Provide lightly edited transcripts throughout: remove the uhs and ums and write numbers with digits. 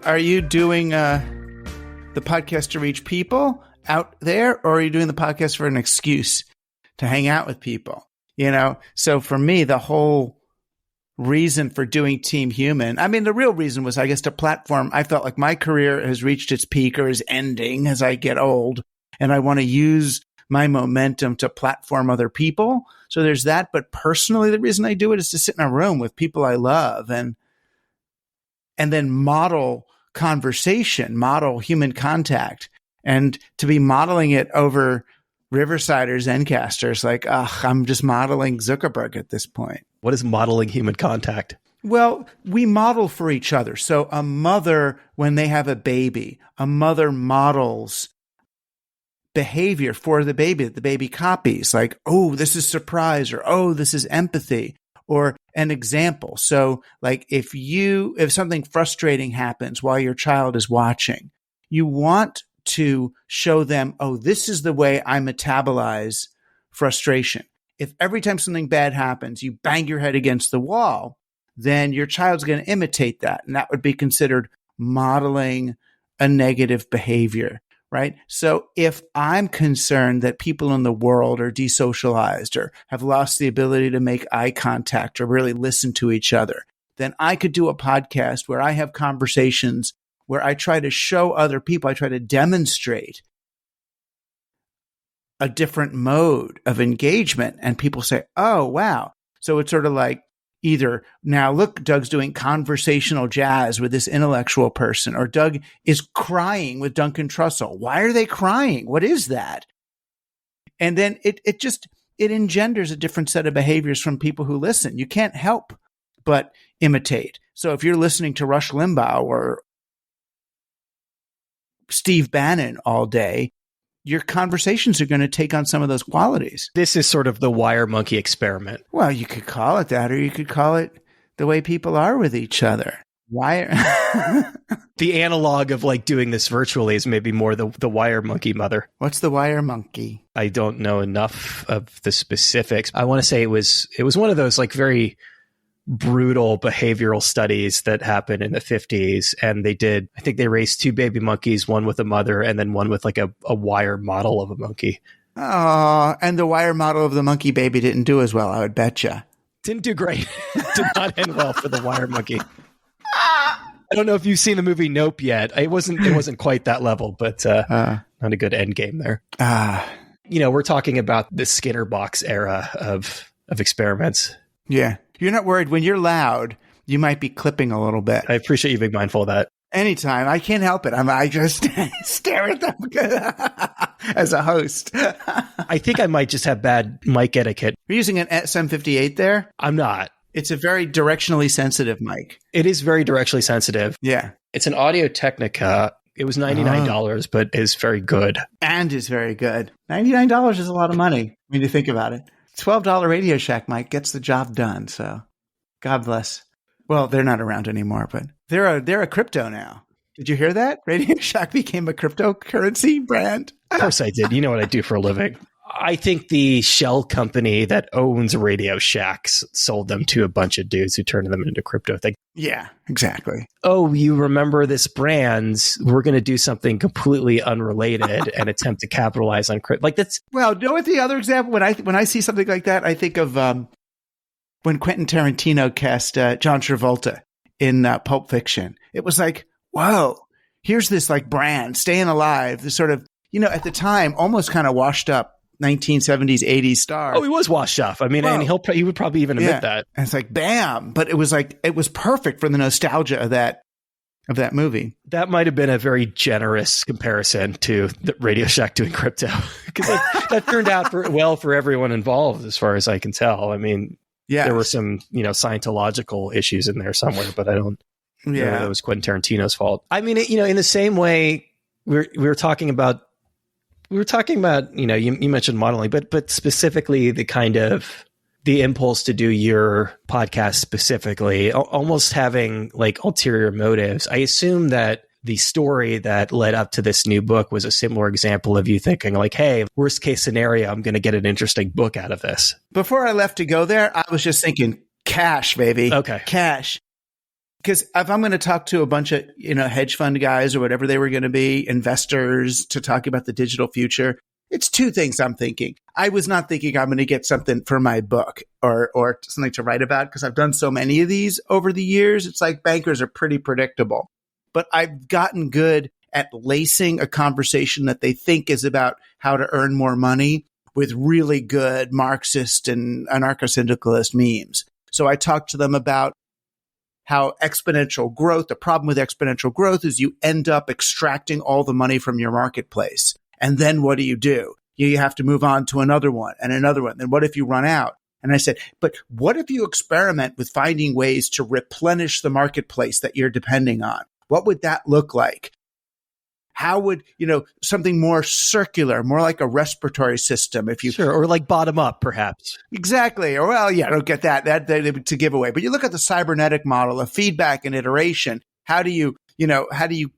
are you doing the podcast to reach people out there, or are you doing the podcast for an excuse to hang out with people? You know, so for me, the whole reason for doing Team Human, I mean, the real reason was, I guess, to platform. I felt like my career has reached its peak or is ending as I get old, and I want to use my momentum to platform other people. So there's that. But personally, the reason I do it is to sit in a room with people I love and then model conversation, model human contact, and to be modeling it over Riversiders, Zencasters, like, I'm just modeling Zuckerberg at this point. What is modeling human contact? Well, we model for each other. So a mother, when they have a baby, a mother models behavior for the baby copies, like, oh, this is surprise, or oh, this is empathy, or an example. So like if something frustrating happens while your child is watching, you want to show them, oh, this is the way I metabolize frustration. If every time something bad happens, you bang your head against the wall, then your child's going to imitate that. And that would be considered modeling a negative behavior, right? So if I'm concerned that people in the world are desocialized or have lost the ability to make eye contact or really listen to each other, then I could do a podcast where I have conversations where I try to show other people, I try to demonstrate a different mode of engagement, and people say, oh, wow. So it's sort of like either, now look, Doug's doing conversational jazz with this intellectual person, or Doug is crying with Duncan Trussell. Why are they crying? What is that? And then it engenders a different set of behaviors from people who listen. You can't help but imitate. So if you're listening to Rush Limbaugh or Steve Bannon all day, your conversations are going to take on some of those qualities. This is sort of the wire monkey experiment. Well, you could call it that, or you could call it the way people are with each other. Wire. The analog of like doing this virtually is maybe more the wire monkey mother. What's the wire monkey? I don't know enough of the specifics. I want to say it was one of those like very brutal behavioral studies that happened in the 50s. And I think they raised two baby monkeys, one with a mother and then one with like a wire model of a monkey. Oh, and the wire model of the monkey baby didn't do as well, I would betcha. Didn't do great. Did not end well for the wire monkey. I don't know if you've seen the movie Nope yet. It wasn't quite that level, but not a good end game there. We're talking about the Skinner box era of experiments. Yeah. You're not worried when you're loud, you might be clipping a little bit. I appreciate you being mindful of that. Anytime. I can't help it. I just stare at them as a host. I think I might just have bad mic etiquette. You're using an SM58 there? I'm not. It's a very directionally sensitive mic. It is very directionally sensitive. Yeah. It's an Audio Technica. It was $99, but is very good. And is very good. $99 is a lot of money when you think about it. $12 Radio Shack mic gets the job done. So God bless. Well, they're not around anymore, but they're a crypto now. Did you hear that? Radio Shack became a cryptocurrency brand. Of course I did. You know what I do for a living. I think the shell company that owns Radio Shacks sold them to a bunch of dudes who turned them into crypto things. Yeah, exactly. Oh, you remember this brand? We're going to do something completely unrelated and attempt to capitalize on crypto. Like that's. Well, know what the other example? When I see something like that, I think of when Quentin Tarantino cast John Travolta in Pulp Fiction. It was like, whoa, here's this like brand staying alive. This sort of, at the time, almost kind of washed up 1970s, 80s star. Oh, he was washed off. I mean, and he would probably even admit that. And it's like, bam. But it was perfect for the nostalgia of that movie. That might have been a very generous comparison to the Radio Shack doing crypto, because that turned out well for everyone involved, as far as I can tell. I mean, there were some, Scientological issues in there somewhere, but I don't know that was Quentin Tarantino's fault. I mean, in the same way we were talking about, you mentioned modeling, but specifically the kind of the impulse to do your podcast specifically, almost having like ulterior motives. I assume that the story that led up to this new book was a similar example of you thinking like, hey, worst case scenario, I'm going to get an interesting book out of this. Before I left to go there, I was just thinking cash, baby. Okay. Cash. Because if I'm going to talk to a bunch of, hedge fund guys or whatever they were going to be, investors, to talk about the digital future, it's two things I'm thinking. I was not thinking I'm going to get something for my book or something to write about, because I've done so many of these over the years. It's like bankers are pretty predictable. But I've gotten good at lacing a conversation that they think is about how to earn more money with really good Marxist and anarcho-syndicalist memes. So I talked to them about how exponential growth, the problem with exponential growth is you end up extracting all the money from your marketplace. And then what do? You have to move on to another one and another one. Then what if you run out? And I said, but what if you experiment with finding ways to replenish the marketplace that you're depending on? What would that look like? How would, something more circular, more like a respiratory system, if you... Sure, or like bottom up, perhaps. Exactly. Or, well, yeah, I don't get that to give away. But you look at the cybernetic model of feedback and iteration. How do you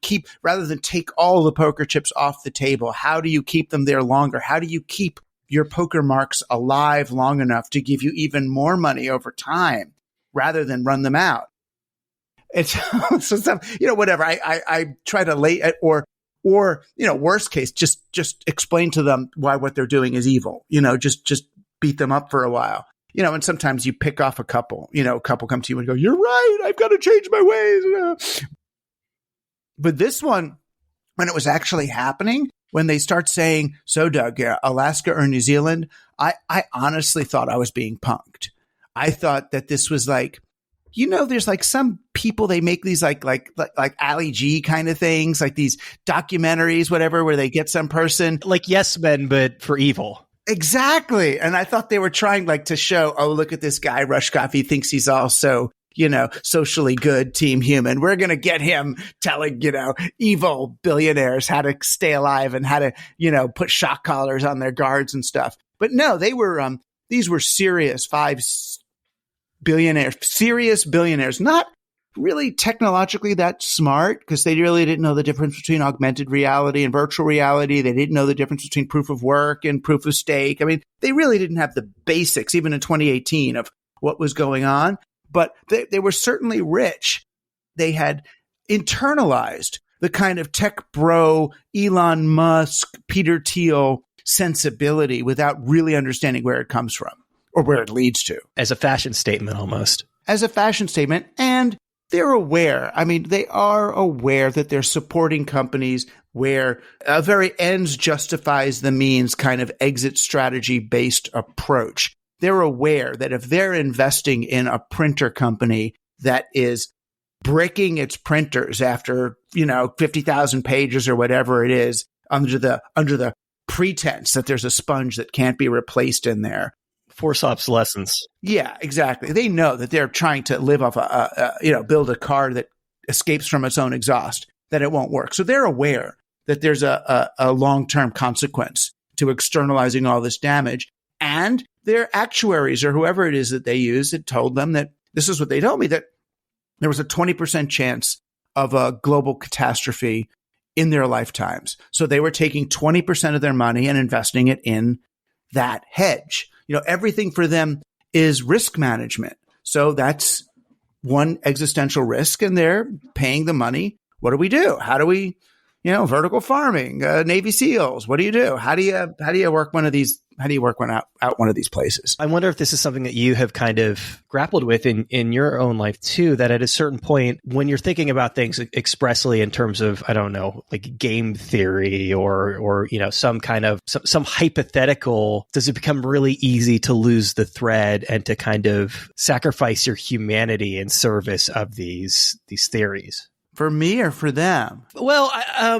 keep, rather than take all the poker chips off the table, how do you keep them there longer? How do you keep your poker marks alive long enough to give you even more money over time rather than run them out? It's so stuff, whatever. I try to lay it, or worst case, just explain to them why what they're doing is evil. Just beat them up for a while. And sometimes you pick off a couple. A couple come to you and go, "You're right. I've got to change my ways." But this one, when it was actually happening, when they start saying, "So, Doug, Alaska or New Zealand," I honestly thought I was being punked. I thought that this was like, there's like some people, they make these like Ali G kind of things, like these documentaries, whatever, where they get some person like Yes Men, but for evil. Exactly. And I thought they were trying to show, oh, look at this guy, Rushkoff. He thinks he's also, socially good team human. We're going to get him telling, evil billionaires how to stay alive and how to, put shock collars on their guards and stuff. But no, they were, these were serious serious billionaires, not really technologically that smart, because they really didn't know the difference between augmented reality and virtual reality. They didn't know the difference between proof of work and proof of stake. I mean, they really didn't have the basics, even in 2018, of what was going on, but they were certainly rich. They had internalized the kind of tech bro, Elon Musk, Peter Thiel sensibility without really understanding where it comes from or where it leads to. As a fashion statement, almost. As a fashion statement. And they're aware. I mean, they are aware that they're supporting companies where a very ends justifies the means kind of exit strategy based approach. They're aware that if they're investing in a printer company that is bricking its printers after, 50,000 pages or whatever it is, under the pretense that there's a sponge that can't be replaced in there. Force obsolescence. Yeah, exactly. They know that they're trying to live off build a car that escapes from its own exhaust, that it won't work. So they're aware that there's a long-term consequence to externalizing all this damage. And their actuaries or whoever it is that they use had told them that, this is what they told me, that there was a 20% chance of a global catastrophe in their lifetimes. So they were taking 20% of their money and investing it in that hedge. Everything for them is risk management. So that's one existential risk, and they're paying the money. What do we do? How do we, vertical farming, Navy SEALs? What do you do? How do you work one of these? How do you work out one of these places? I wonder if this is something that you have kind of grappled with in your own life too, that at a certain point, when you're thinking about things expressly in terms of, I don't know, like game theory or some kind of some hypothetical, does it become really easy to lose the thread and to kind of sacrifice your humanity in service of these theories? For me or for them? Well,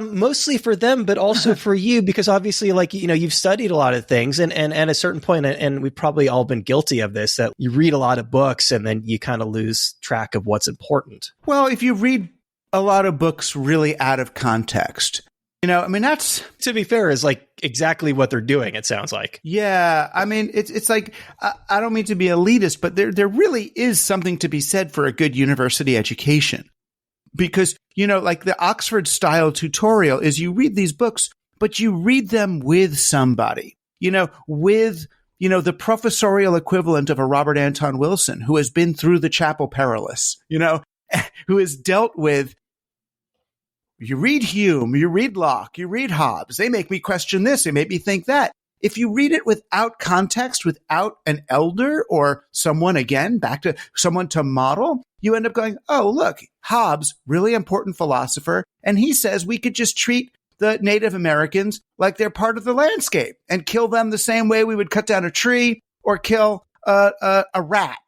mostly for them, but also for you, because obviously, you've studied a lot of things, and at a certain point, and we've probably all been guilty of this, that you read a lot of books and then you kind of lose track of what's important. Well, if you read a lot of books really out of context, that's, to be fair, is like exactly what they're doing. It sounds like. Yeah. I mean, it's like, I don't mean to be elitist, but there really is something to be said for a good university education. Because, like the Oxford style tutorial is you read these books, but you read them with somebody, with, the professorial equivalent of a Robert Anton Wilson who has been through the Chapel Perilous, who has dealt with, you read Hume, you read Locke, you read Hobbes. They make me question this. They make me think that. If you read it without context, without an elder or someone, again, back to someone to model, you end up going, oh, look, Hobbes, really important philosopher. And he says we could just treat the Native Americans like they're part of the landscape and kill them the same way we would cut down a tree or kill a rat.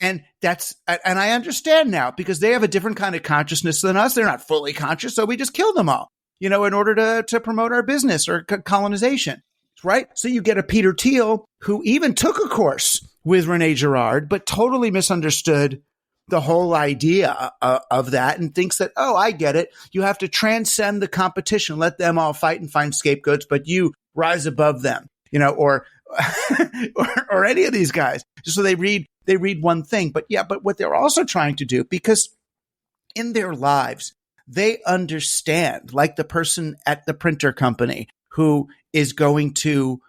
And I understand now because they have a different kind of consciousness than us. They're not fully conscious. So we just kill them all, in order to promote our business or colonization. Right? So you get a Peter Thiel who even took a course with Rene Girard, but totally misunderstood the whole idea of that and thinks that, oh, I get it. You have to transcend the competition, let them all fight and find scapegoats, but you rise above them, or any of these guys. Just so they read one thing. But what they're also trying to do, because in their lives, they understand, like the person at the printer company who is going to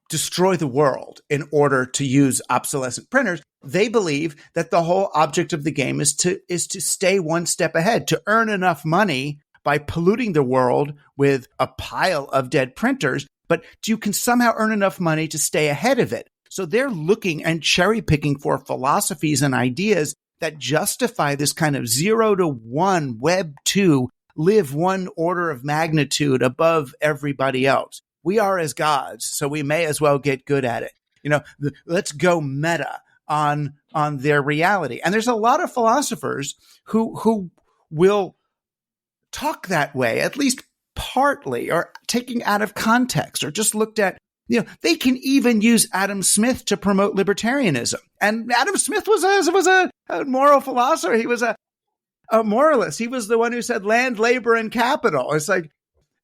destroy the world in order to use obsolescent printers. They believe that the whole object of the game is to stay one step ahead, to earn enough money by polluting the world with a pile of dead printers, but you can somehow earn enough money to stay ahead of it. So they're looking and cherry picking for philosophies and ideas that justify this kind of 0 to 1 Web 2, live one order of magnitude above everybody else. We are as gods, so we may as well get good at it. Let's go meta on their reality. And there's a lot of philosophers who will talk that way, at least partly, or taking out of context, or just looked at, they can even use Adam Smith to promote libertarianism. And Adam Smith was a moral philosopher. He was a moralist. He was the one who said land, labor, and capital. It's like,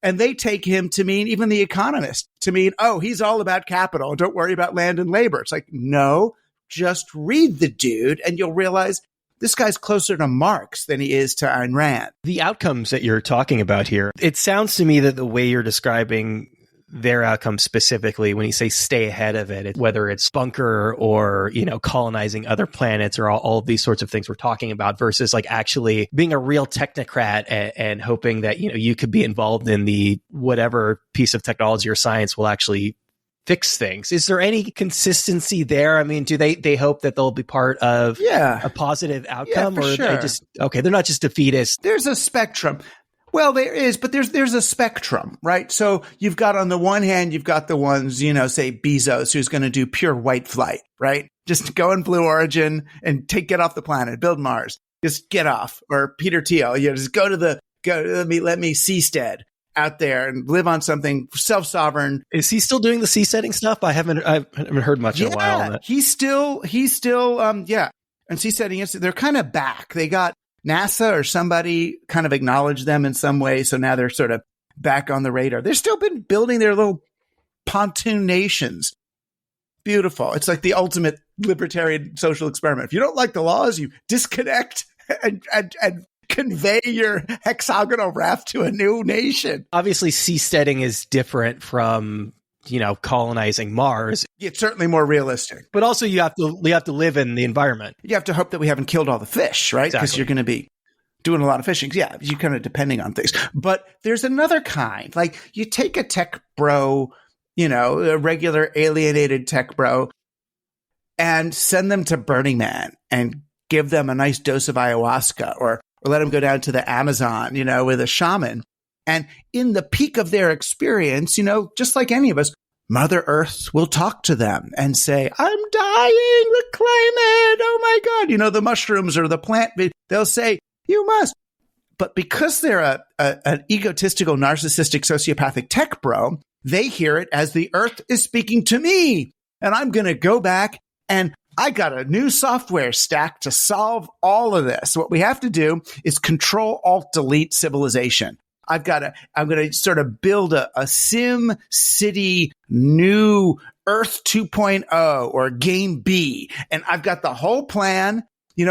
and they take him to mean, even The Economist, to mean, oh, he's all about capital. Don't worry about land and labor. It's like, no, just read the dude and you'll realize this guy's closer to Marx than he is to Ayn Rand. The outcomes that you're talking about here, it sounds to me that the way you're describing their outcomes specifically, when you say stay ahead of it, whether it's bunker or, colonizing other planets or all of these sorts of things we're talking about, versus like actually being a real technocrat and hoping that, you could be involved in the whatever piece of technology or science will actually fix things. Is there any consistency there? I mean, do they hope that they'll be part of a positive outcome, or sure. They just, okay, they're not just defeatists? There's a spectrum. Well, there is, but there's a spectrum, right? So you've got, on the one hand, you've got the ones, say Bezos, who's going to do pure white flight, right? Just go in Blue Origin and get off the planet, build Mars, just get off. Or Peter Thiel, just let me seastead out there and live on something self-sovereign. Is he still doing the seasteading stuff? I haven't heard much in a while on that. He's still, and seasteading, they're kind of back. They got NASA or somebody kind of acknowledged them in some way. So now they're sort of back on the radar. They've still been building their little pontoon nations. Beautiful. It's like the ultimate libertarian social experiment. If you don't like the laws, you disconnect and convey your hexagonal raft to a new nation. Obviously, seasteading is different from, colonizing Mars. It's certainly more realistic. But also you have to live in the environment. You have to hope that we haven't killed all the fish, right? Because you're going to be doing a lot of fishing. Yeah, you're kind of depending on things. But there's another kind. Like, you take a tech bro, a regular alienated tech bro, and send them to Burning Man and give them a nice dose of ayahuasca, or let them go down to the Amazon, with a shaman. And in the peak of their experience, just like any of us, Mother Earth will talk to them and say, I'm dying, the climate, oh my God. The mushrooms or the plant, they'll say, you must. But because they're an egotistical, narcissistic, sociopathic tech bro, they hear it as the Earth is speaking to me. And I'm going to go back and I got a new software stack to solve all of this. What we have to do is Control Alt Delete civilization. I'm going to sort of build a Sim City new Earth 2.0 or Game B. And I've got the whole plan,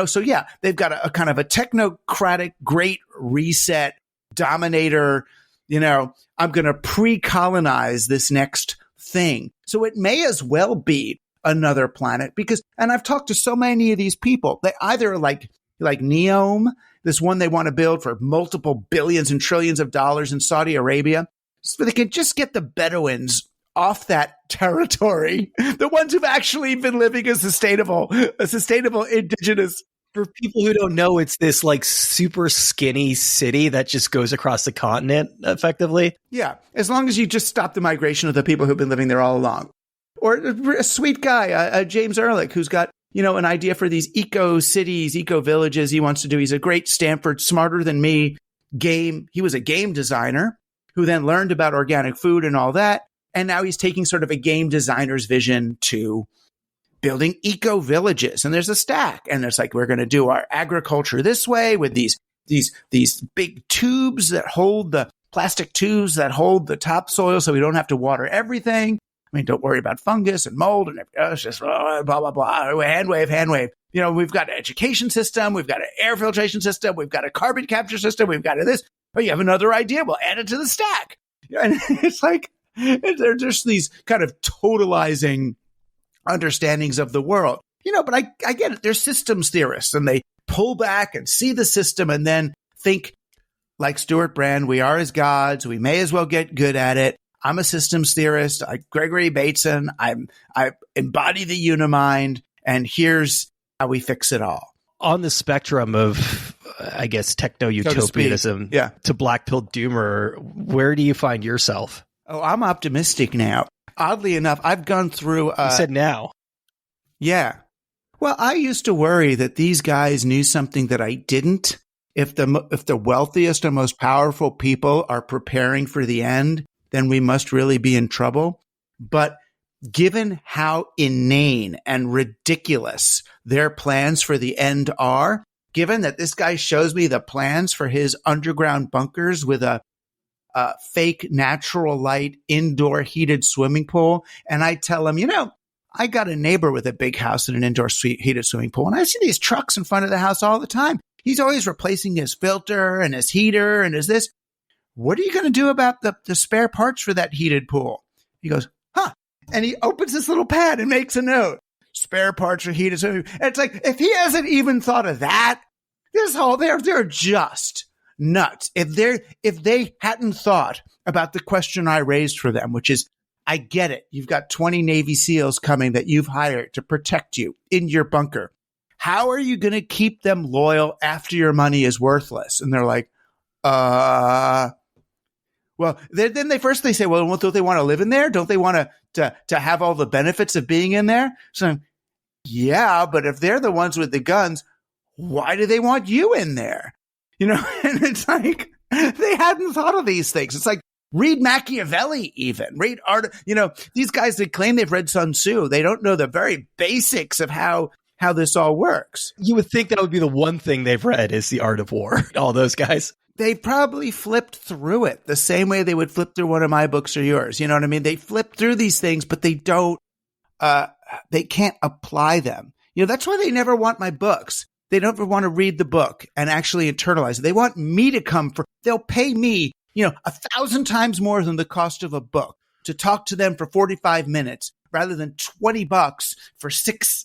so yeah, they've got a kind of a technocratic great reset dominator, I'm going to pre-colonize this next thing. So it may as well be another planet and I've talked to so many of these people, they either like like Neom, this one they want to build for multiple billions and trillions of dollars in Saudi Arabia. So they can just get the Bedouins off that territory, the ones who've actually been living a sustainable indigenous. For people who don't know, it's this like super skinny city that just goes across the continent effectively. Yeah, as long as you just stop the migration of the people who've been living there all along. Or a sweet guy, James Ehrlich, who's got, an idea for these eco cities, eco villages he wants to do. He's a great Stanford, smarter than me he was a game designer who then learned about organic food and all that. And now he's taking sort of a game designer's vision to building eco villages. And there's a stack. And it's like, we're going to do our agriculture this way with these big tubes that hold the plastic tubes that hold the topsoil so we don't have to water everything. I mean, don't worry about fungus and mold and it's just blah, blah, blah. Hand wave. We've got an education system. We've got an air filtration system. We've got a carbon capture system. We've got this. Oh, you have another idea? We'll add it to the stack. And it's like, they're just these kind of totalizing understandings of the world. But I get it. They're systems theorists and they pull back and see the system and then think like Stuart Brand, we are as gods. We may as well get good at it. I'm a systems theorist. Gregory Bateson. I embody the unimind, and here's how we fix it all. On the spectrum of, I guess, techno-utopianism to black pill doomer, where do you find yourself? Oh, I'm optimistic now. Oddly enough, I've gone through... you said now. Yeah. Well, I used to worry that these guys knew something that I didn't. If the wealthiest and most powerful people are preparing for the end, then we must really be in trouble. But given how inane and ridiculous their plans for the end are, given that this guy shows me the plans for his underground bunkers with a fake natural light indoor heated swimming pool, and I tell him, I got a neighbor with a big house and an indoor heated swimming pool, and I see these trucks in front of the house all the time. He's always replacing his filter and his heater and his this. What are you going to do about the spare parts for that heated pool? He goes, huh. And he opens this little pad and makes a note. Spare parts for heated swimming pool. And it's like, if he hasn't even thought of that, they're just nuts. If they hadn't thought about the question I raised for them, which is, I get it. You've got 20 Navy SEALs coming that you've hired to protect you in your bunker. How are you going to keep them loyal after your money is worthless? And they're like, well, then they say, well, don't they want to live in there? Don't they want to have all the benefits of being in there? So, yeah, but if they're the ones with the guns, why do they want you in there? And it's like, they hadn't thought of these things. It's like, read Machiavelli even. Read art. These guys that claim they've read Sun Tzu, they don't know the very basics of how this all works. You would think that would be the one thing they've read is The Art of War. All those guys. They probably flipped through it the same way they would flip through one of my books or yours. You know what I mean? They flip through these things, but they don't, they can't apply them. That's why they never want my books. They don't ever want to read the book and actually internalize it. They want me to they'll pay me, 1,000 times more than the cost of a book to talk to them for 45 minutes rather than $20 for 6-8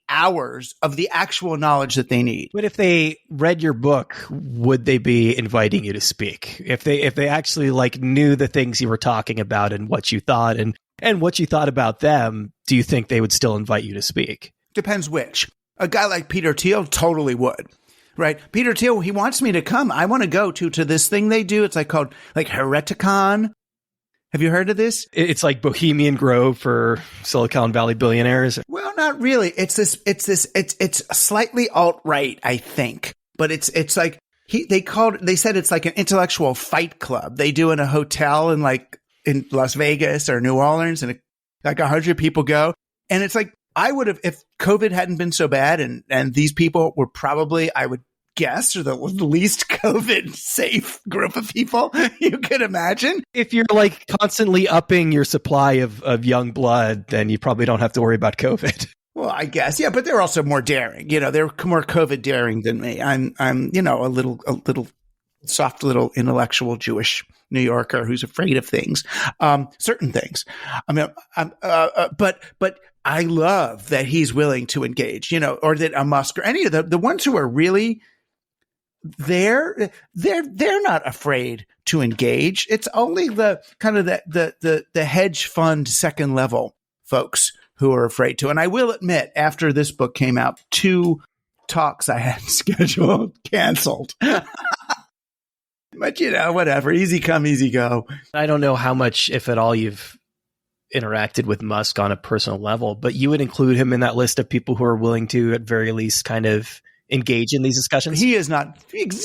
hours of the actual knowledge that they need. But if they read your book, would they be inviting you to speak? If they actually knew the things you were talking about and what you thought and what you thought about them, do you think they would still invite you to speak? Depends which. A guy like Peter Thiel totally would. Right. Peter Thiel, he wants me to come. I want to go to this thing they do. It's called Hereticon. Have you heard of this? It's like Bohemian Grove for Silicon Valley billionaires. Well, not really. It's slightly alt-right, I think. But it's like they said it's like an intellectual fight club they do in a hotel in Las Vegas or New Orleans, and 100 people go. And it's like, I would have, if COVID hadn't been so bad and these people were probably, I would guess, or the least COVID safe group of people you could imagine. If you're constantly upping your supply of young blood, then you probably don't have to worry about COVID. Well, I guess. Yeah, but they're also more daring. They're more COVID daring than me. I'm a little soft little intellectual Jewish New Yorker who's afraid of things, certain things. I mean, but I love that he's willing to engage, or that a Musk or any of the ones who are really they're not afraid to engage. It's only the kind of the hedge fund second level folks who are afraid to. And I will admit, after this book came out, 2 talks I had scheduled canceled. But whatever, easy come, easy go. I don't know how much, if at all, you've interacted with Musk on a personal level, but you would include him in that list of people who are willing to, at very least, kind of engage in these discussions? He is not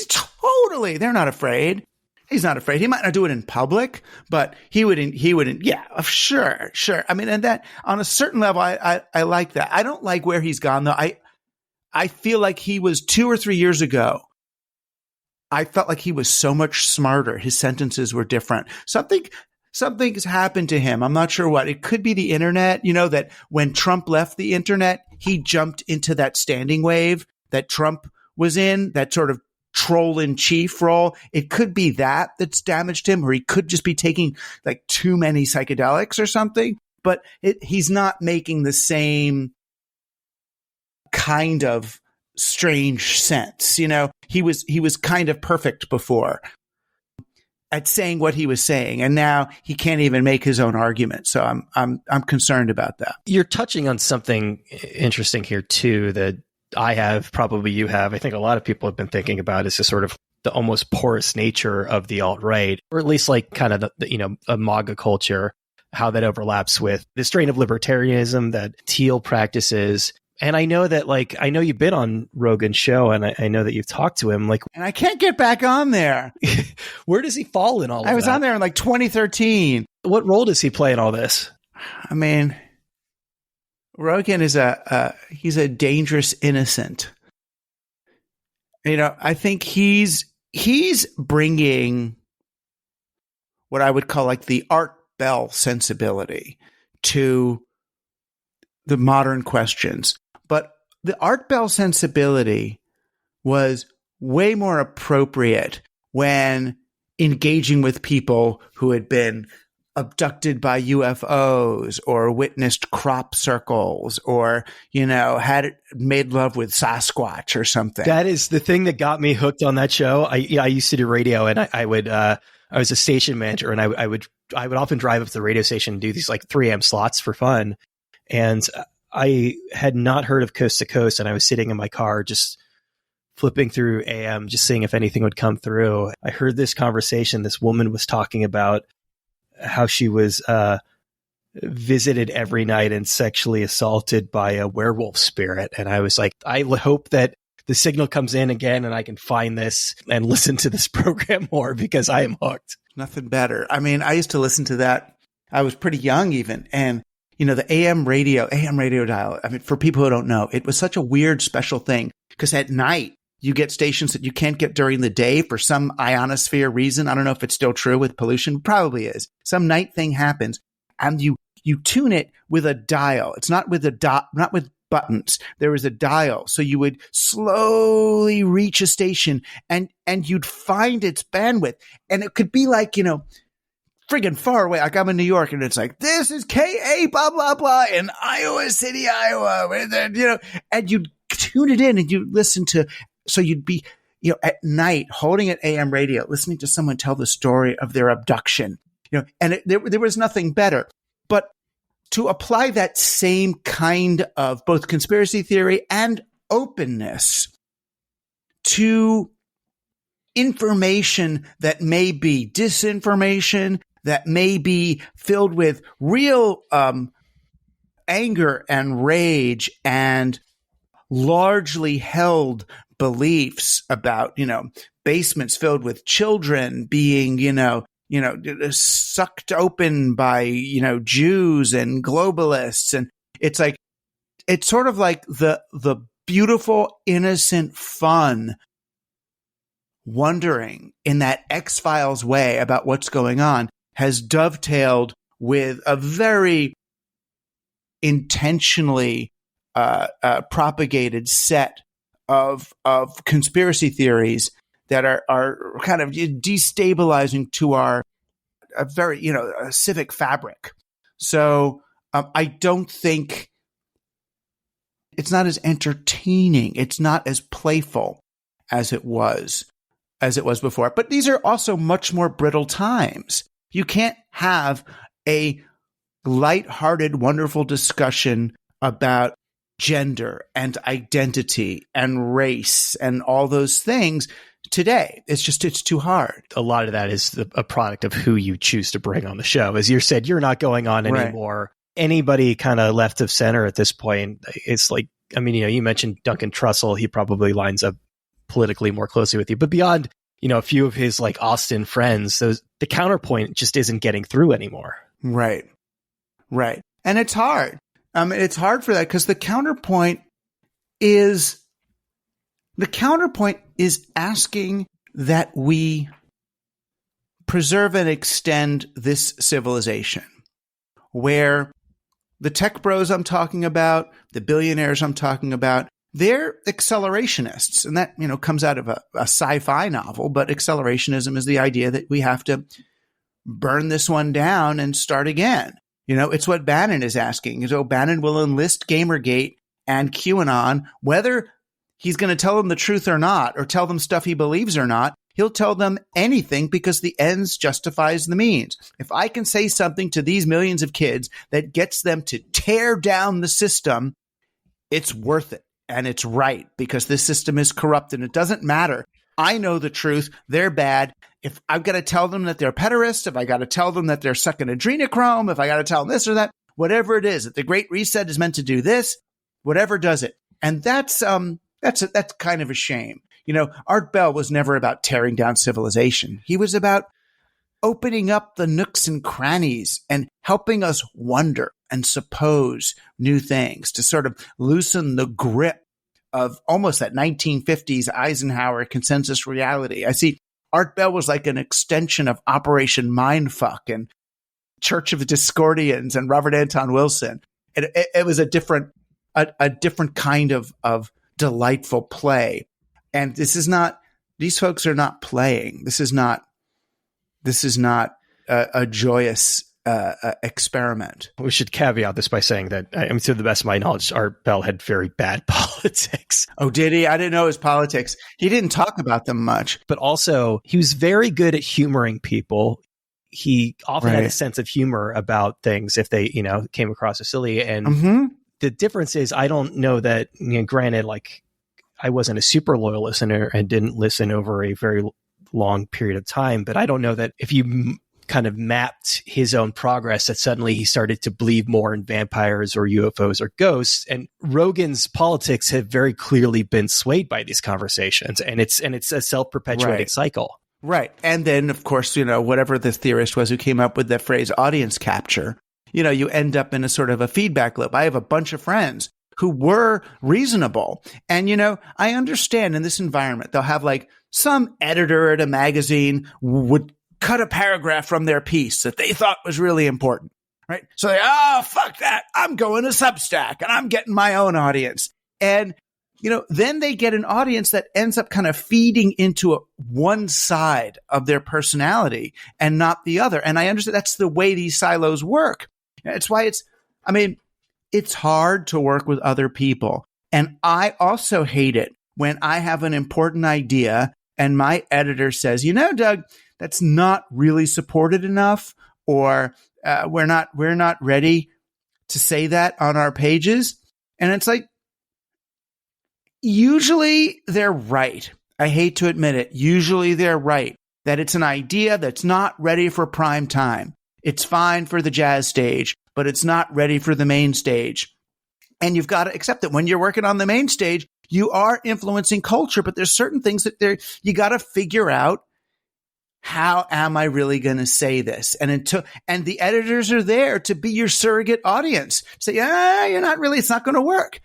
totally. They're not afraid. He's not afraid. He might not do it in public, but he wouldn't. Yeah, sure. I mean, and that on a certain level, I like that. I don't like where he's gone though. I feel like he was 2 or 3 years ago. I felt like he was so much smarter. His sentences were different. Something's happened to him. I'm not sure what. It could be the internet. That when Trump left the internet, he jumped into that standing wave that Trump was in, that sort of troll in chief role. It could be that's damaged him, or he could just be taking like too many psychedelics or something. But he's not making the same kind of strange sense. He was kind of perfect before at saying what he was saying, and now he can't even make his own argument. So I'm concerned about that. You're touching on something interesting here too that I have, probably you have, I think a lot of people have been thinking about, is this sort of the almost porous nature of the alt-right, or at least like kind of a MAGA culture, how that overlaps with the strain of libertarianism that Thiel practices. And I know that, I know you've been on Rogan's show, and I know that you've talked to him. And I can't get back on there. Where does he fall in all of that? I was on there in 2013. What role does he play in all this? I mean, Rogan is he's a dangerous innocent. I think he's bringing what I would call the Art Bell sensibility to the modern questions. But the Art Bell sensibility was way more appropriate when engaging with people who had been abducted by UFOs or witnessed crop circles or, had made love with Sasquatch or something. That is the thing that got me hooked on that show. I used to do radio, and I was a station manager, and I would often drive up to the radio station and do these 3 a.m. slots for fun. And I had not heard of Coast to Coast, and I was sitting in my car just flipping through AM, just seeing if anything would come through. I heard this conversation. This woman was talking about how she was visited every night and sexually assaulted by a werewolf spirit. And I was like, I hope that the signal comes in again and I can find this and listen to this program more, because I am hooked. Nothing better. I mean, I used to listen to that. I was pretty young even. And, the AM radio dial. I mean, for people who don't know, it was such a weird, special thing, because at night you get stations that you can't get during the day for some ionosphere reason. I don't know if it's still true with pollution. Probably is. Some night thing happens, and you tune it with a dial. It's not with not with buttons. There was a dial. So you would slowly reach a station and you'd find its bandwidth. And it could be friggin' far away. I'm in New York, and it's this is KA blah, blah, blah in Iowa City, Iowa. And you'd tune it in and you'd listen to, so you'd be, at night holding an AM radio, listening to someone tell the story of their abduction, and there was nothing better. But to apply that same kind of both conspiracy theory and openness to information that may be disinformation, that may be filled with real anger and rage and largely held beliefs about, basements filled with children being, sucked open by, Jews and globalists. And it's sort of like the beautiful, innocent fun, wondering in that X-Files way about what's going on, has dovetailed with a very intentionally propagated set of conspiracy theories that are kind of destabilizing to our very civic fabric. So I don't think it's not as entertaining. It's not as playful as it was before. But these are also much more brittle times. You can't have a lighthearted, wonderful discussion about gender and identity and race and all those things today. It's too hard. A lot of that is a product of who you choose to bring on the show. As you said, you're not going on anymore. Right. Anybody kind of left of center at this point, it's like, I mean, you mentioned Duncan Trussell. He probably lines up politically more closely with you. But beyond, a few of his like Austin friends, the counterpoint just isn't getting through anymore. Right. Right. And it's hard. It's hard for that because the counterpoint is asking that we preserve and extend this civilization where the tech bros I'm talking about, the billionaires I'm talking about, they're accelerationists. And that, comes out of a sci-fi novel, but accelerationism is the idea that we have to burn this one down and start again. It's what Bannon is asking. So Bannon will enlist Gamergate and QAnon, whether he's going to tell them the truth or not, or tell them stuff he believes or not. He'll tell them anything because the ends justifies the means. If I can say something to these millions of kids that gets them to tear down the system, it's worth it. And it's right because this system is corrupt and it doesn't matter. I know the truth. They're bad. If I've got to tell them that they're pederasts, if I got to tell them that they're sucking adrenochrome, if I got to tell them this or that, whatever it is, that the Great Reset is meant to do this, whatever does it. And that's kind of a shame. Art Bell was never about tearing down civilization. He was about opening up the nooks and crannies and helping us wonder and suppose new things to sort of loosen the grip of almost that 1950s Eisenhower consensus reality. I see Art Bell was like an extension of Operation Mindfuck and Church of the Discordians and Robert Anton Wilson. It was a different kind of delightful play. And these folks are not playing. This is not a joyous experiment. We should caveat this by saying that, to the best of my knowledge, Art Bell had very bad politics. Oh, did he? I didn't know his politics. He didn't talk about them much. But also, he was very good at humoring people. He often had a sense of humor about things if they, came across as silly. And the difference is, I don't know that, granted, like, I wasn't a super loyal listener and didn't listen over a very long period of time, but I don't know that if you kind of mapped his own progress that suddenly he started to believe more in vampires or UFOs or ghosts. And Rogan's politics have very clearly been swayed by these conversations, and it's a self-perpetuating cycle. Right. And then, of course, whatever the theorist was who came up with the phrase audience capture, you end up in a sort of a feedback loop. I have a bunch of friends who were reasonable. And, I understand in this environment, they'll have like some editor at a magazine would cut a paragraph from their piece that they thought was really important, right? So fuck that. I'm going to Substack and I'm getting my own audience. And, then they get an audience that ends up kind of feeding into one side of their personality and not the other. And I understand that's the way these silos work. It's why it's hard to work with other people. And I also hate it when I have an important idea and my editor says, Doug, that's not really supported enough, or we're not ready to say that on our pages. And it's like, usually they're right. I hate to admit it. Usually they're right that it's an idea that's not ready for prime time. It's fine for the jazz stage, but it's not ready for the main stage. And you've got to accept that when you're working on the main stage, you are influencing culture, but there's certain things that you got to figure out. How am I really going to say this? And the editors are there to be your surrogate audience. Say, you're not really, it's not going to work.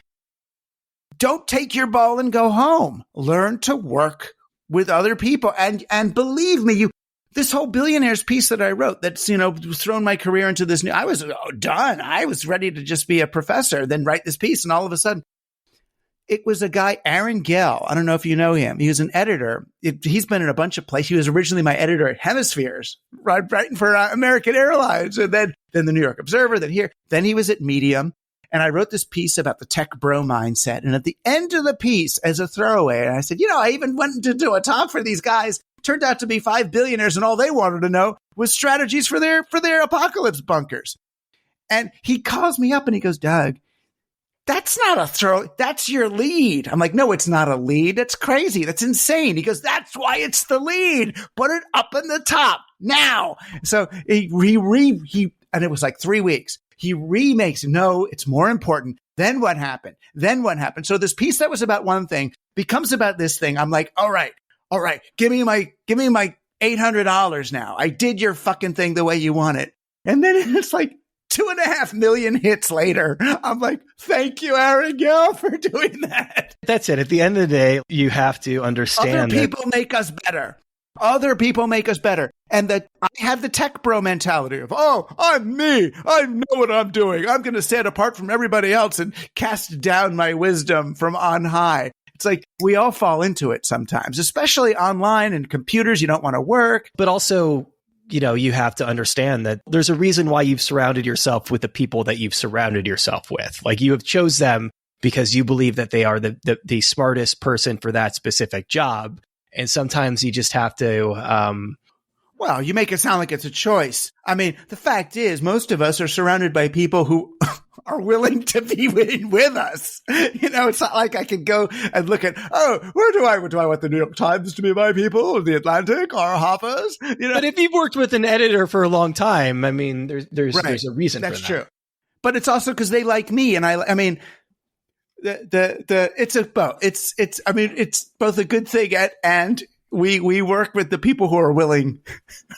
Don't take your ball and go home. Learn to work with other people. And believe me, this whole billionaires piece that I wrote, that's, thrown my career into this I was done. I was ready to just be a professor, then write this piece. And all of a sudden, it was a guy, Aaron Gell. I don't know if you know him. He was an editor. He's been in a bunch of places. He was originally my editor at Hemispheres, writing for American Airlines, and then the New York Observer, then here. Then he was at Medium. And I wrote this piece about the tech bro mindset. And at the end of the piece, as a throwaway, I said, I even went to do a talk for these guys. Turned out to be 5 billionaires, and all they wanted to know was strategies for their apocalypse bunkers. And he calls me up and he goes, Doug, that's not a throw. That's your lead. I'm like, no, it's not a lead. That's crazy. That's insane. He goes, that's why it's the lead. Put it up in the top now. So he and it was like 3 weeks. He remakes. No, it's more important. Then what happened? So this piece that was about one thing becomes about this thing. I'm like, all right. Give me my $800 now. I did your fucking thing the way you want it. And then it's like 2.5 million hits later. I'm like, thank you, RiYL, for doing that. That's it. At the end of the day, you have to understand other people make us better. And that I have the tech bro mentality of, I'm me. I know what I'm doing. I'm going to stand apart from everybody else and cast down my wisdom from on high. It's like we all fall into it sometimes, especially online and computers. You don't want to work. But also, you have to understand that there's a reason why you've surrounded yourself with the people that you've surrounded yourself with. Like you have chose them because you believe that they are the smartest person for that specific job. And sometimes you just have to... well, you make it sound like it's a choice. I mean, the fact is, most of us are surrounded by people who are willing to be with us. It's not like I can go and look at, where do I want the New York Times to be my people, or the Atlantic, or Harper's? But if you've worked with an editor for a long time, I mean, there's a reason for that. That's true. But it's also because they like me, and I mean, it's both a good thing and we work with the people who are willing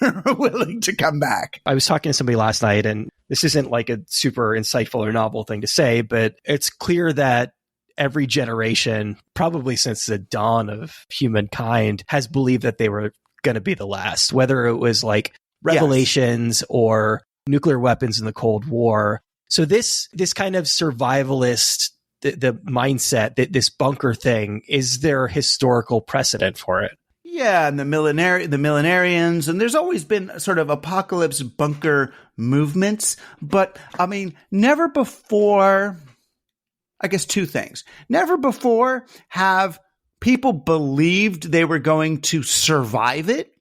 to come back. I was talking to somebody last night, and this isn't like a super insightful or novel thing to say, but it's clear that every generation, probably since the dawn of humankind, has believed that they were going to be the last, whether it was like revelations or nuclear weapons in the Cold War. So this kind of survivalist, the mindset, this bunker thing, is there historical precedent for it? Yeah, and the millenarians, and there's always been sort of apocalypse bunker movements. But I mean, never before, I guess two things. Never before have people believed they were going to survive it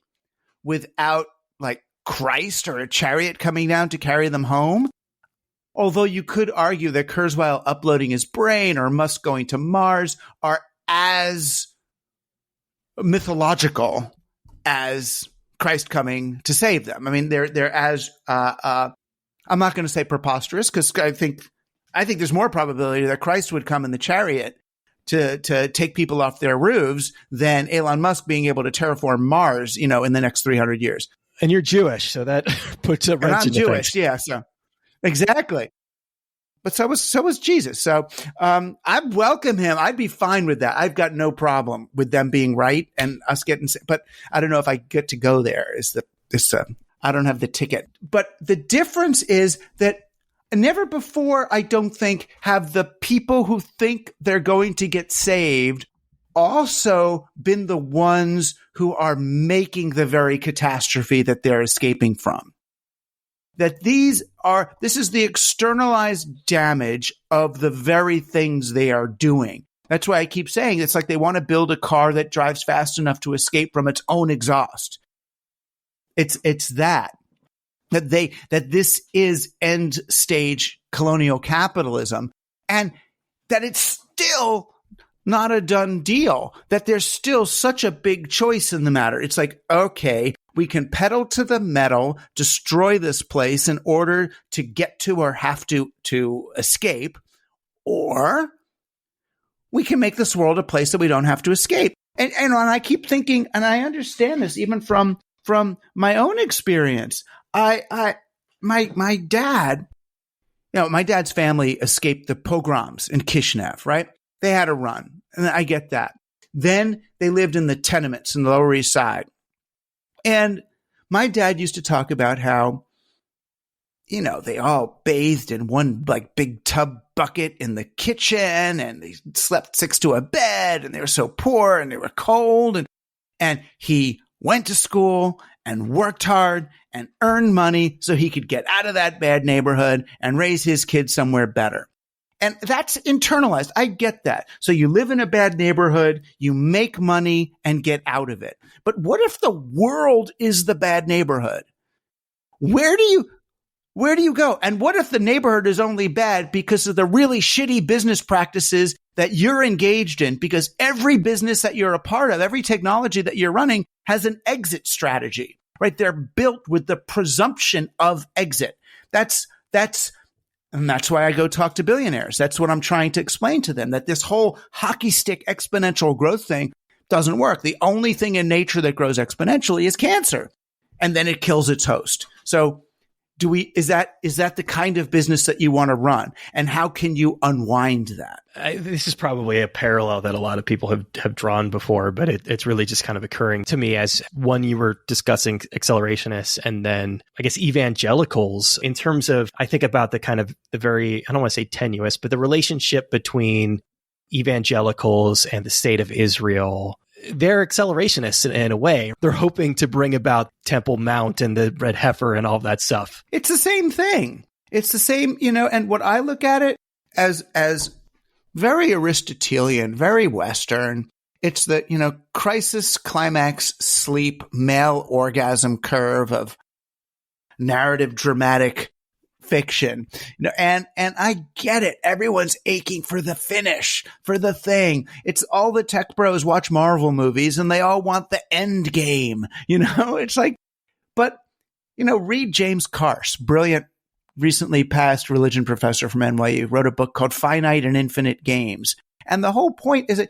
without like Christ or a chariot coming down to carry them home. Although you could argue that Kurzweil uploading his brain or Musk going to Mars are as mythological as Christ coming to save them. I mean, they're as I'm not going to say preposterous, because I think there's more probability that Christ would come in the chariot to take people off their roofs than Elon Musk being able to terraform Mars, in the next 300 years. And you're Jewish, so that puts a wrench in the Jewish, thing. Yeah. So exactly. But so was Jesus. So I'd welcome him. I'd be fine with that. I've got no problem with them being right and us getting. But I don't know if I get to go there. I don't have the ticket. But the difference is that never before, I don't think, have the people who think they're going to get saved also been the ones who are making the very catastrophe that they're escaping from. That this is the externalized damage of the very things they are doing. That's why I keep saying it's like they want to build a car that drives fast enough to escape from its own exhaust. It's that this is end stage colonial capitalism, and that it's still not a done deal, that there's still such a big choice in the matter. It's like, okay, we can pedal to the metal, destroy this place in order to get to or have to escape, or we can make this world a place that we don't have to escape. And I keep thinking, and I understand this even from my own experience. My dad, my dad's family escaped the pogroms in Kishinev, right? They had a run, and I get that. Then they lived in the tenements in the Lower East Side. And my dad used to talk about how, they all bathed in one like big tub bucket in the kitchen, and they slept 6 to a bed, and they were so poor and they were cold. And he went to school and worked hard and earned money so he could get out of that bad neighborhood and raise his kids somewhere better. And that's internalized. I get that. So you live in a bad neighborhood, you make money and get out of it. But what if the world is the bad neighborhood? Where do you go? And what if the neighborhood is only bad because of the really shitty business practices that you're engaged in? Because every business that you're a part of, every technology that you're running has an exit strategy, right? They're built with the presumption of exit. And that's why I go talk to billionaires. That's what I'm trying to explain to them, that this whole hockey stick exponential growth thing doesn't work. The only thing in nature that grows exponentially is cancer. And then it kills its host. So is that the kind of business that you want to run? And how can you unwind that? This is probably a parallel that a lot of people have drawn before, but it's really just kind of occurring to me as one, you were discussing accelerationists and then I guess evangelicals in terms of, I think about the kind of the very, I don't want to say tenuous, but the relationship between evangelicals and the state of Israel. They're accelerationists in a way. They're hoping to bring about Temple Mount and the red heifer and all of that stuff. It's the same thing. It's the same, and what I look at it as very Aristotelian, very Western. It's the, crisis, climax, sleep, male orgasm curve of narrative, dramatic fiction, and I get it. Everyone's aching for the finish, for the thing. It's all the tech bros watch Marvel movies and they all want the end game, it's like, but, read James Carse, brilliant, recently passed religion professor from NYU, wrote a book called Finite and Infinite Games. And the whole point is that,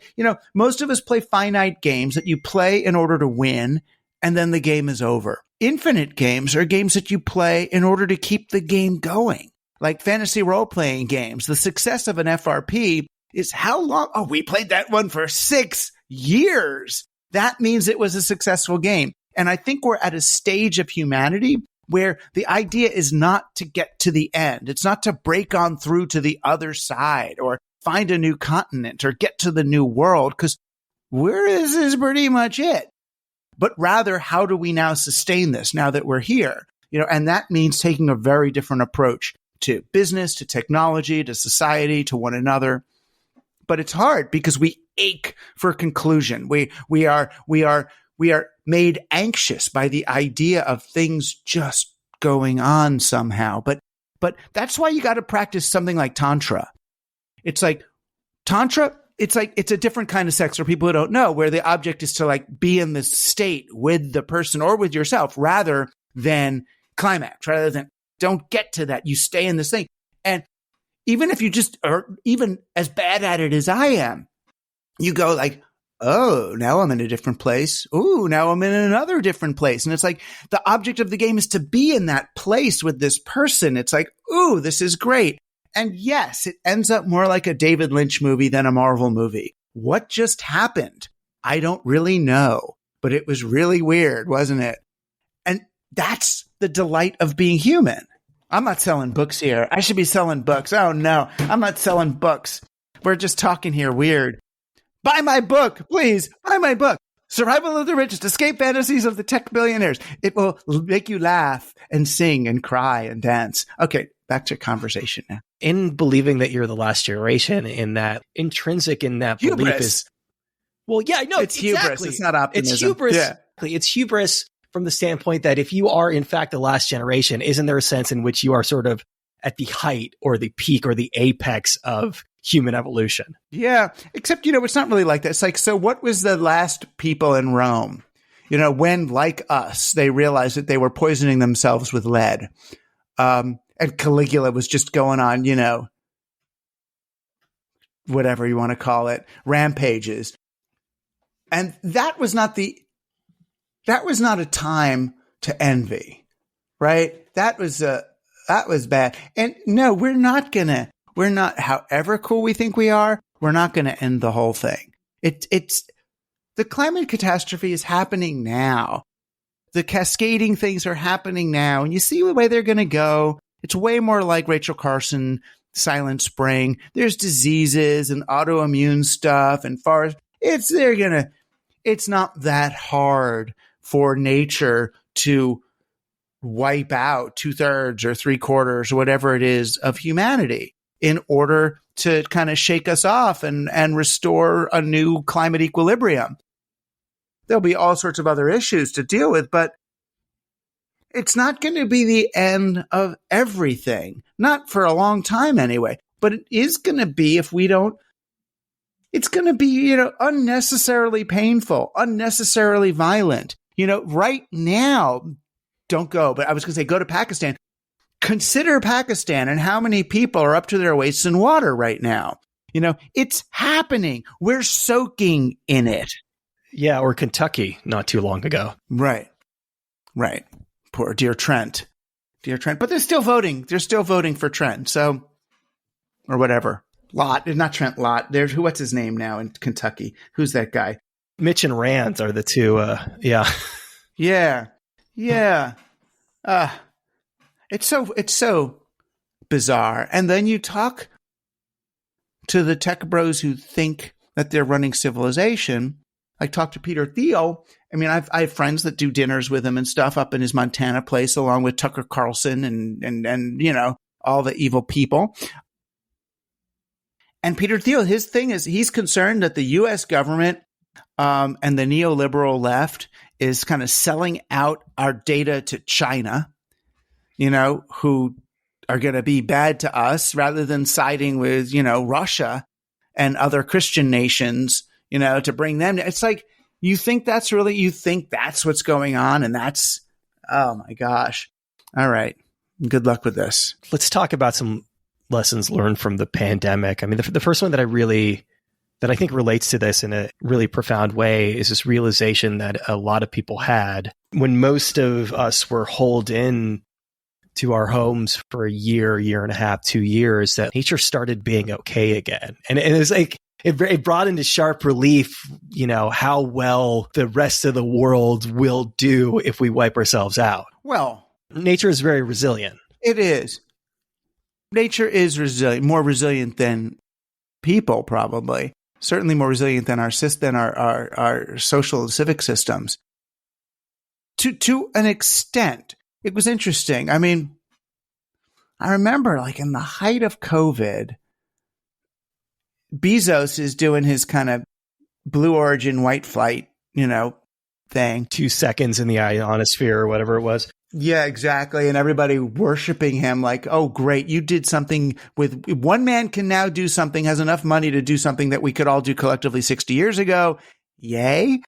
most of us play finite games that you play in order to win, and then the game is over. Infinite games are games that you play in order to keep the game going. Like fantasy role-playing games, the success of an FRP is how long? Oh, we played that one for 6 years. That means it was a successful game. And I think we're at a stage of humanity where the idea is not to get to the end. It's not to break on through to the other side or find a new continent or get to the new world, because this is pretty much it. But rather, how do we now sustain this now that we're here? And that means taking a very different approach to business, to technology, to society, to one another. But it's hard because we ache for conclusion. We are made anxious by the idea of things just going on somehow. But that's why you got to practice something like Tantra. It's like Tantra. It's a different kind of sex for people who don't know, where the object is to be in this state with the person or with yourself rather than climax, rather than don't get to that. You stay in this thing. And even if you just are even as bad at it as I am, you go oh, now I'm in a different place. Ooh, now I'm in another different place. And it's like the object of the game is to be in that place with this person. It's like, ooh, this is great. And yes, it ends up more like a David Lynch movie than a Marvel movie. What just happened? I don't really know, but it was really weird, wasn't it? And that's the delight of being human. I'm not selling books here. I should be selling books. Oh no, I'm not selling books. We're just talking here weird. Buy my book, please. Buy my book. Survival of the Richest, Escape Fantasies of the Tech Billionaires. It will make you laugh and sing and cry and dance. Okay, back to conversation now. In believing that you're the last generation, in that intrinsic in that hubris. Belief is, well, yeah, no, it's exactly. Hubris. It's not optimism. It's hubris. Yeah. It's hubris from the standpoint that if you are in fact the last generation, isn't there a sense in which you are sort of at the height or the peak or the apex of human evolution? Yeah, except, it's not really like that. It's like, so what was the last people in Rome? When, like us, they realized that they were poisoning themselves with lead. And Caligula was just going on, whatever you want to call it, rampages. And that was not a time to envy, right? That was bad. And no, we're not, however cool we think we are, we're not going to end the whole thing. It's the climate catastrophe is happening now. The cascading things are happening now, and you see the way they're going to go. It's way more like Rachel Carson, Silent Spring. There's diseases and autoimmune stuff and forest. It's not that hard for nature to wipe out 2/3 or 3/4 or whatever it is of humanity in order to kind of shake us off and restore a new climate equilibrium. There'll be all sorts of other issues to deal with, but it's not going to be the end of everything. Not for a long time anyway, but it is going to be if we don't. It's going to be, unnecessarily painful, unnecessarily violent. Right now, don't go, but I was going to say go to Pakistan. Consider Pakistan and how many people are up to their waists in water right now. It's happening. We're soaking in it. Yeah, or Kentucky not too long ago. Right. Poor dear Trent. But they're still voting. They're still voting for Trent. So, or whatever. Lott, not Trent Lott. What's his name now in Kentucky? Who's that guy? Mitch and Rand are the two. Yeah. Yeah. It's so bizarre. And then you talk to the tech bros who think that they're running civilization. I talked to Peter Thiel. I mean, I have friends that do dinners with him and stuff up in his Montana place, along with Tucker Carlson and all the evil people. And Peter Thiel, his thing is he's concerned that the U.S. government and the neoliberal left is kind of selling out our data to China, who are going to be bad to us rather than siding with, Russia and other Christian nations, to bring them. It's like, you think that's what's going on. And that's, oh my gosh. All right. Good luck with this. Let's talk about some lessons learned from the pandemic. I mean, the first one that I think relates to this in a really profound way is this realization that a lot of people had when most of us were holed in to our homes for a year and a half, 2 years, that nature started being okay again. And it was like, it brought into sharp relief, how well the rest of the world will do if we wipe ourselves out. Well, nature is very resilient. It is. Nature is resilient, more resilient than people, probably. Certainly more resilient than our social and civic systems. To an extent, it was interesting. I mean, I remember like in the height of COVID, Bezos is doing his kind of Blue Origin white flight, thing. 2 seconds in the ionosphere or whatever it was. Yeah, exactly. And everybody worshiping him like, oh, great. You did something with one man can now do something, has enough money to do something that we could all do collectively 60 years ago. Yay.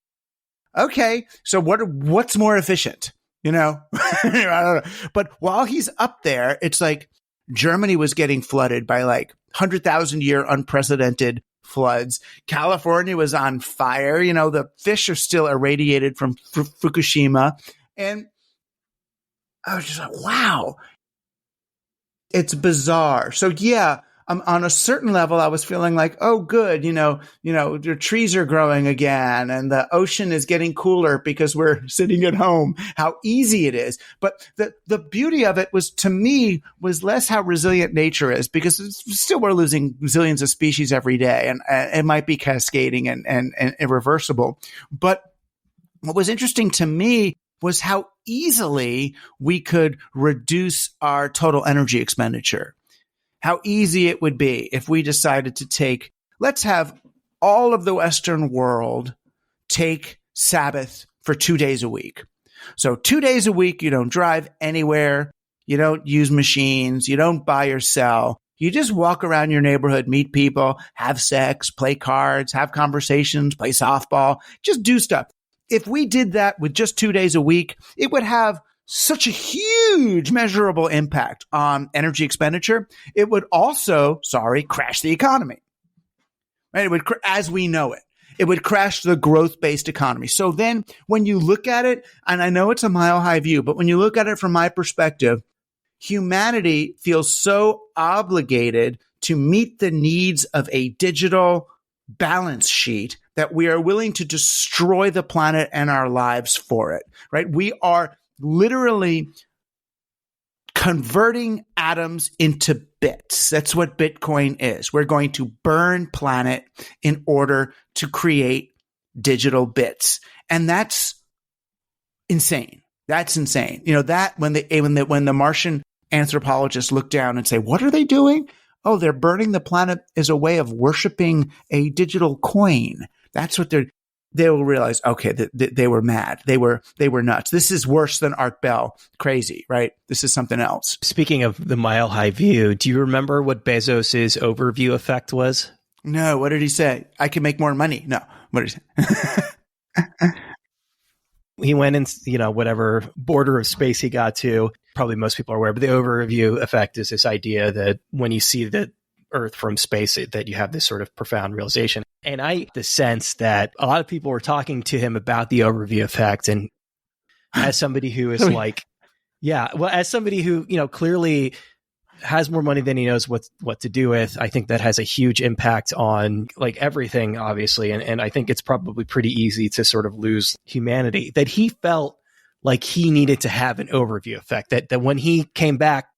Okay. So what's more efficient? I don't know. But while he's up there, it's like Germany was getting flooded by like 100,000 year unprecedented floods. California was on fire. The fish are still irradiated from Fukushima. And I was just like, wow, it's bizarre. So yeah, on a certain level, I was feeling like, oh, good, the trees are growing again and the ocean is getting cooler because we're sitting at home, how easy it is. But the beauty of it was, to me, was less how resilient nature is, because still we're losing zillions of species every day, and it might be cascading and irreversible. But what was interesting to me was how easily we could reduce our total energy expenditure. How easy it would be if we decided to let's have all of the Western world take Sabbath for 2 days a week. So 2 days a week, you don't drive anywhere. You don't use machines. You don't buy or sell. You just walk around your neighborhood, meet people, have sex, play cards, have conversations, play softball, just do stuff. If we did that with just 2 days a week, it would have such a huge measurable impact on energy expenditure. It would also, crash the economy. Right? It would, as we know it, it would crash the growth-based economy. So then when you look at it, and I know it's a mile-high view, but when you look at it from my perspective, humanity feels so obligated to meet the needs of a digital balance sheet that we are willing to destroy the planet and our lives for it, right? We are literally converting atoms into bits. That's what Bitcoin is. We're going to burn planet in order to create digital bits. And that's insane. That's insane. That when the Martian anthropologists look down and say, what are they doing? oh, they're burning the planet as a way of worshiping a digital coin. That's what they will realize, okay, they were mad. They were nuts. This is worse than Art Bell. Crazy, right? This is something else. Speaking of the mile high view, do you remember what Bezos's overview effect was? No, what did he say? I can make more money. No, what did he say? He went in, whatever border of space he got to, probably most people are aware, but the overview effect is this idea that when you see the Earth from space, that you have this sort of profound realization. And I the sense that a lot of people were talking to him about the overview effect. And as somebody who is as somebody who, clearly has more money than he knows what to do with, I think that has a huge impact on like everything, obviously. And I think it's probably pretty easy to sort of lose humanity, that he felt like he needed to have an overview effect, that when he came back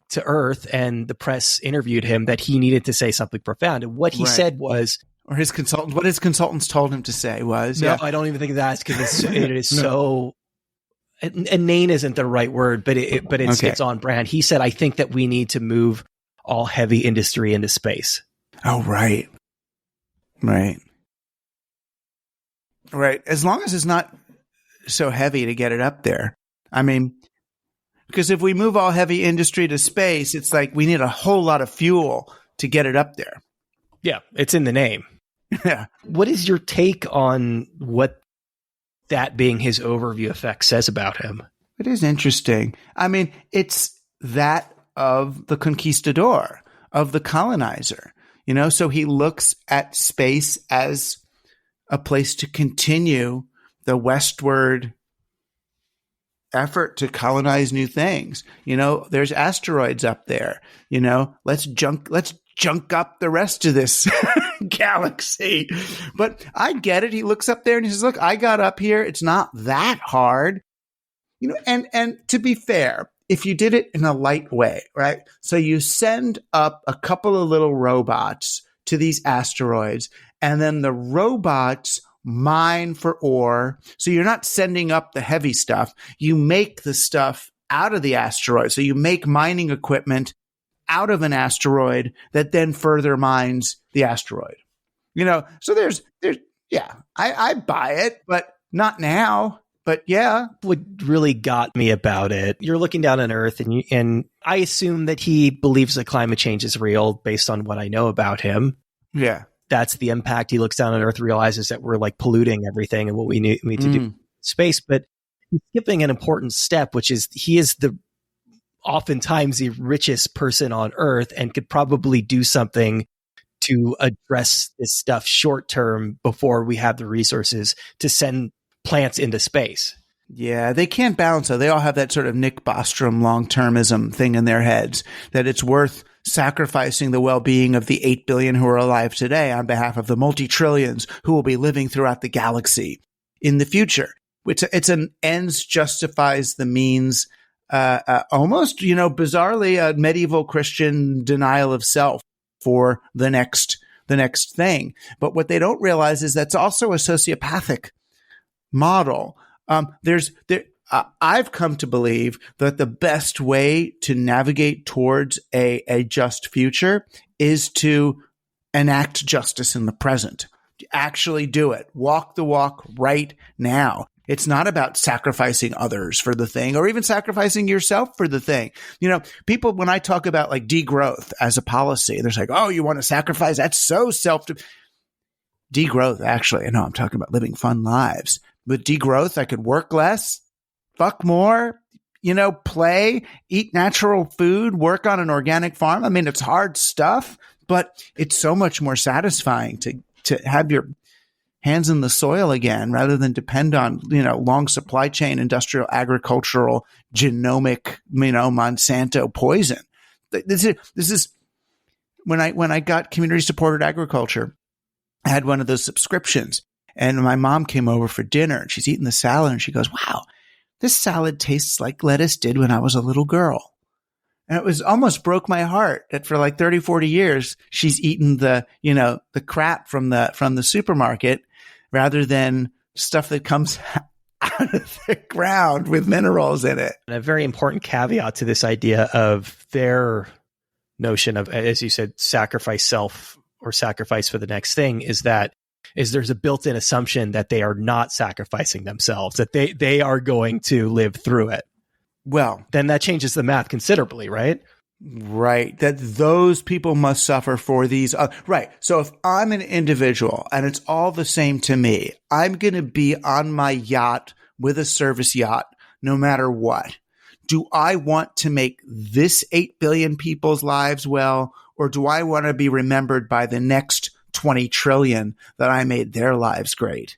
to Earth and the press interviewed him, that he needed to say something profound. And what he said was, or what his consultants told him to say was, I don't even think that's because it is so inane isn't the right word, but it's on brand. He said, I think that we need to move all heavy industry into space. Oh, right. As long as it's not so heavy to get it up there. I mean, because if we move all heavy industry to space, it's like we need a whole lot of fuel to get it up there. Yeah, it's in the name. Yeah. What is your take on what that being his overview effect says about him? It is interesting. I mean, it's that of the conquistador, of the colonizer, so he looks at space as a place to continue the westward effort to colonize new things. There's asteroids up there, let's junk up the rest of this galaxy. But I get it. He looks up there and he says, look, I got up here. It's not that hard. And to be fair, if you did it in a light way, right? So you send up a couple of little robots to these asteroids, and then the robots mine for ore. So you're not sending up the heavy stuff. You make the stuff out of the asteroid. So you make mining equipment out of an asteroid that then further mines the asteroid. So there's I buy it, but not now. But yeah. What really got me about it, you're looking down on Earth and I assume that he believes that climate change is real based on what I know about him. Yeah. That's the impact. He looks down on Earth, realizes that we're like polluting everything and what we need to do in space. But he's skipping an important step, which is he is oftentimes the richest person on Earth and could probably do something to address this stuff short term before we have the resources to send plants into space. Yeah, they can't balance it. They all have that sort of Nick Bostrom long-termism thing in their heads, that it's worth sacrificing the well-being of the 8 billion who are alive today on behalf of the multi-trillions who will be living throughout the galaxy in the future. It's an ends justifies the means, almost, bizarrely a medieval Christian denial of self for the next thing. But what they don't realize is that's also a sociopathic model. I've come to believe that the best way to navigate towards a just future is to enact justice in the present. Actually do it. Walk the walk right now. It's not about sacrificing others for the thing or even sacrificing yourself for the thing. People, when I talk about like degrowth as a policy, they're like, oh, you want to sacrifice? That's so degrowth. Actually, I'm talking about living fun lives. With degrowth, I could work less, fuck more, play, eat natural food, work on an organic farm. I mean, it's hard stuff, but it's so much more satisfying to have your hands in the soil again rather than depend on, long supply chain, industrial, agricultural, genomic, Monsanto poison. This is when I got community supported agriculture, I had one of those subscriptions. And my mom came over for dinner and she's eating the salad and she goes, wow, this salad tastes like lettuce did when I was a little girl. And it was almost broke my heart that for like 30, 40 years, she's eaten the crap from the supermarket rather than stuff that comes out of the ground with minerals in it. And a very important caveat to this idea of their notion of, as you said, sacrifice self or sacrifice for the next thing is there's a built-in assumption that they are not sacrificing themselves, that they are going to live through it. Well, then that changes the math considerably, right? Right. That those people must suffer for these. Right. So if I'm an individual and it's all the same to me, I'm going to be on my yacht with a service yacht no matter what. Do I want to make this 8 billion people's lives well, or do I want to be remembered by the next 20 trillion that I made their lives great?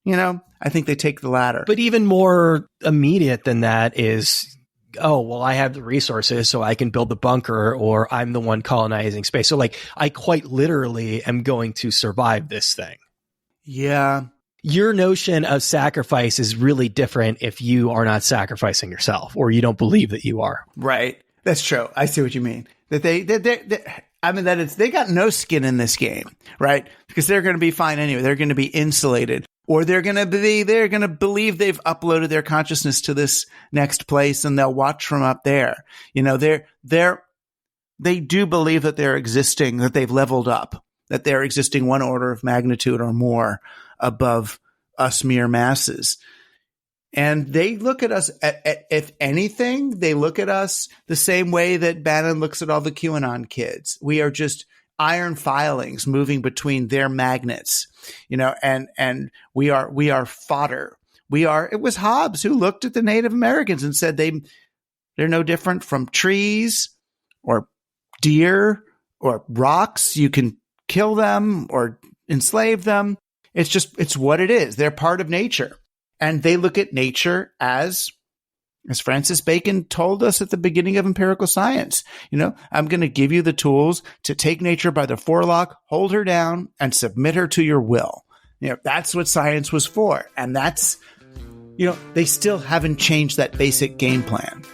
I think they take the latter. But even more immediate than that is, oh, well, I have the resources, so I can build the bunker, or I'm the one colonizing space. So I quite literally am going to survive this thing. Yeah. Your notion of sacrifice is really different if you are not sacrificing yourself, or you don't believe that you are. Right. That's true. I see what you mean. That they got no skin in this game, right? Because they're going to be fine anyway. They're going to be insulated, or they're going to believe they've uploaded their consciousness to this next place and they'll watch from up there. They do believe that they're existing, that they've leveled up, that they're existing one order of magnitude or more above us mere masses. And they look at us, if anything, they look at us the same way that Bannon looks at all the QAnon kids. We are just iron filings moving between their magnets, and we are fodder. It was Hobbes who looked at the Native Americans and said they're no different from trees or deer or rocks. You can kill them or enslave them. It's what it is. They're part of nature. And they look at nature as Francis Bacon told us at the beginning of empirical science. I'm going to give you the tools to take nature by the forelock, hold her down, and submit her to your will. That's what science was for. And that's, they still haven't changed that basic game plan.